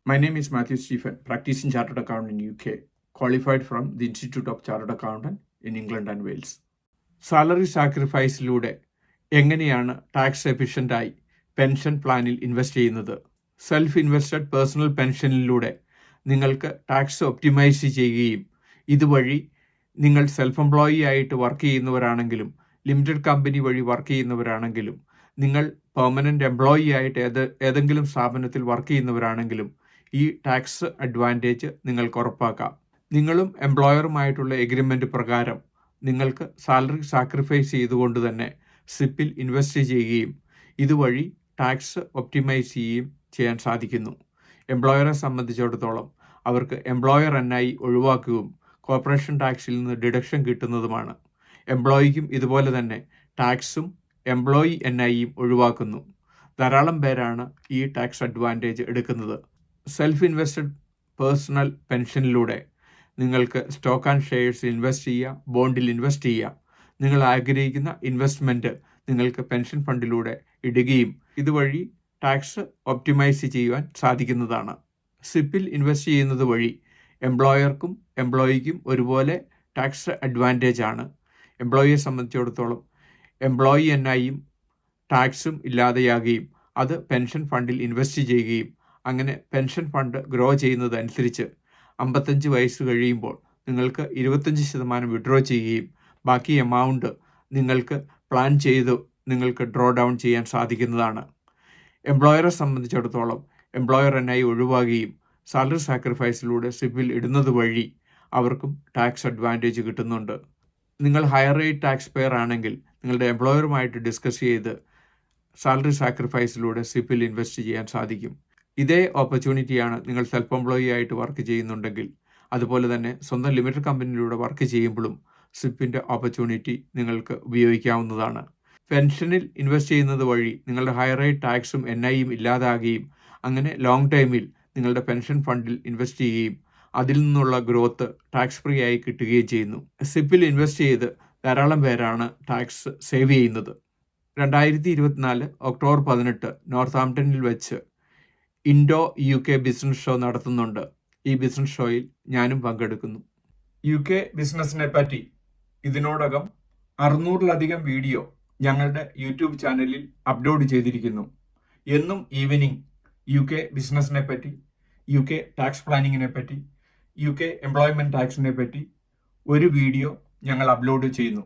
My name is Matthew Stephen, practicing chartered accountant in UK, qualified from the Institute of Chartered Accountant in England and Wales. Salary സാക്രിഫൈസിലൂടെ എങ്ങനെയാണ് tax എഫിഷ്യൻ്റായി pension പ്ലാനിൽ invest ചെയ്യുന്നത്? Self invested personal പെൻഷനിലൂടെ നിങ്ങൾക്ക് tax optimise ചെയ്യുകയും ഇതുവഴി നിങ്ങൾ സെൽഫ് എംപ്ലോയി ആയിട്ട് വർക്ക് ചെയ്യുന്നവരാണെങ്കിലും ലിമിറ്റഡ് കമ്പനി വഴി വർക്ക് ചെയ്യുന്നവരാണെങ്കിലും നിങ്ങൾ പെർമനൻ്റ് എംപ്ലോയി ആയിട്ട് ഏതെങ്കിലും സ്ഥാപനത്തിൽ വർക്ക് ചെയ്യുന്നവരാണെങ്കിലും ഈ ടാക്സ് അഡ്വാൻറ്റേജ് നിങ്ങൾക്ക് ഉറപ്പാക്കാം. നിങ്ങളും എംപ്ലോയറുമായിട്ടുള്ള എഗ്രിമെൻ്റ് പ്രകാരം നിങ്ങൾക്ക് സാലറി സാക്രിഫൈസ് ചെയ്തുകൊണ്ട് തന്നെ സിപ്പിൽ ഇൻവെസ്റ്റ് ചെയ്യുകയും ഇതുവഴി ടാക്സ് ഒപ്റ്റിമൈസ് ചെയ്യുകയും ചെയ്യാൻ സാധിക്കുന്നു. എംപ്ലോയറെ സംബന്ധിച്ചിടത്തോളം അവർക്ക് എംപ്ലോയർ NI ഒഴിവാക്കുകയും കോർപ്പറേഷൻ ടാക്സിൽ നിന്ന് ഡിഡക്ഷൻ കിട്ടുന്നതുമാണ്. എംപ്ലോയിക്കും ഇതുപോലെ തന്നെ ടാക്സും എംപ്ലോയി NIയും ഒഴിവാക്കുന്നു. ധാരാളം പേരാണ് ഈ ടാക്സ് അഡ്വാൻറ്റേജ് എടുക്കുന്നത്. സെൽഫ് ഇൻവെസ്റ്റഡ് പേഴ്സണൽ പെൻഷനിലൂടെ നിങ്ങൾക്ക് സ്റ്റോക്ക് ആൻഡ് ഷെയർസ് ഇൻവെസ്റ്റ് ചെയ്യാം, ബോണ്ടിൽ ഇൻവെസ്റ്റ് ചെയ്യാം. നിങ്ങൾ ആഗ്രഹിക്കുന്ന ഇൻവെസ്റ്റ്മെൻറ്റ് നിങ്ങൾക്ക് പെൻഷൻ ഫണ്ടിലൂടെ ഇടുകയും ഇതുവഴി ടാക്സ് ഒപ്റ്റിമൈസ് ചെയ്യുവാൻ സാധിക്കുന്നതാണ്. സിപ്പിൽ ഇൻവെസ്റ്റ് ചെയ്യുന്നത് വഴി എംപ്ലോയർക്കും എംപ്ലോയിക്കും ഒരുപോലെ ടാക്സ് അഡ്വാൻറ്റേജ് ആണ്. എംപ്ലോയിയെ സംബന്ധിച്ചിടത്തോളം എംപ്ലോയി NIയും ടാക്സും ഇല്ലാതെയാകുകയും അത് പെൻഷൻ ഫണ്ടിൽ ഇൻവെസ്റ്റ് ചെയ്യുകയും അങ്ങനെ പെൻഷൻ ഫണ്ട് ഗ്രോ ചെയ്യുന്നതനുസരിച്ച് 55 വയസ്സ് കഴിയുമ്പോൾ നിങ്ങൾക്ക് 25% വിഡ്രോ ചെയ്യുകയും ബാക്കി എമൗണ്ട് നിങ്ങൾക്ക് പ്ലാൻ ചെയ്ത് നിങ്ങൾക്ക് ഡ്രോ ഡൗൺ ചെയ്യാൻ സാധിക്കുന്നതാണ്. എംപ്ലോയറെ സംബന്ധിച്ചിടത്തോളം എംപ്ലോയർ NI ഒഴിവാകുകയും സാലറി സാക്രിഫൈസിലൂടെ സിപ്പിൽ ഇടുന്നത് വഴി അവർക്കും ടാക്സ് അഡ്വാൻറ്റേജ് കിട്ടുന്നുണ്ട്. നിങ്ങൾ ഹയർ റേറ്റ് ടാക്സ് പെയർ ആണെങ്കിൽ നിങ്ങളുടെ എംപ്ലോയറുമായിട്ട് ഡിസ്കസ് ചെയ്ത് സാലറി സാക്രിഫൈസിലൂടെ സിപ്പിൽ ഇൻവെസ്റ്റ് ചെയ്യാൻ സാധിക്കും. ഇതേ ഓപ്പർച്യൂണിറ്റിയാണ് നിങ്ങൾ സെൽഫ് എംപ്ലോയി ആയിട്ട് വർക്ക് ചെയ്യുന്നുണ്ടെങ്കിൽ അതുപോലെ തന്നെ സ്വന്തം ലിമിറ്റഡ് കമ്പനിയിലൂടെ വർക്ക് ചെയ്യുമ്പോഴും സിപ്പിൻ്റെ ഓപ്പർച്യൂണിറ്റി നിങ്ങൾക്ക് ഉപയോഗിക്കാവുന്നതാണ്. പെൻഷനിൽ ഇൻവെസ്റ്റ് ചെയ്യുന്നത് വഴി നിങ്ങളുടെ ഹയർ റേറ്റ് ടാക്സും NIയും ഇല്ലാതാകുകയും അങ്ങനെ ലോങ് ടൈമിൽ നിങ്ങളുടെ പെൻഷൻ ഫണ്ടിൽ ഇൻവെസ്റ്റ് ചെയ്യുകയും അതിൽ നിന്നുള്ള ഗ്രോത്ത് ടാക്സ് ഫ്രീ ആയി കിട്ടുകയും ചെയ്യുന്നു. സിപ്പിൽ ഇൻവെസ്റ്റ് ചെയ്ത് ധാരാളം പേരാണ് ടാക്സ് സേവ് ചെയ്യുന്നത്. 2024 ഒക്ടോബർ 18 നോർത്താംപ്ടണിൽ വെച്ച് ഇൻഡോ UK ബിസിനസ് ഷോ നടത്തുന്നുണ്ട്. ഈ ബിസിനസ് ഷോയിൽ ഞാനും പങ്കെടുക്കുന്നു. UK ബിസിനസ്സിനെ പറ്റി ഇതിനോടകം 600-ലധികം വീഡിയോ ഞങ്ങളുടെ യൂട്യൂബ് ചാനലിൽ അപ്ലോഡ് ചെയ്തിരിക്കുന്നു. എന്നും ഈവനിങ് UK ബിസിനസ്സിനെ പറ്റി, UK ടാക്സ് പ്ലാനിങ്ങിനെ പറ്റി, UK എംപ്ലോയ്മെൻറ്റ് ടാക്സിനെ പറ്റി ഒരു വീഡിയോ ഞങ്ങൾ അപ്ലോഡ് ചെയ്യുന്നു.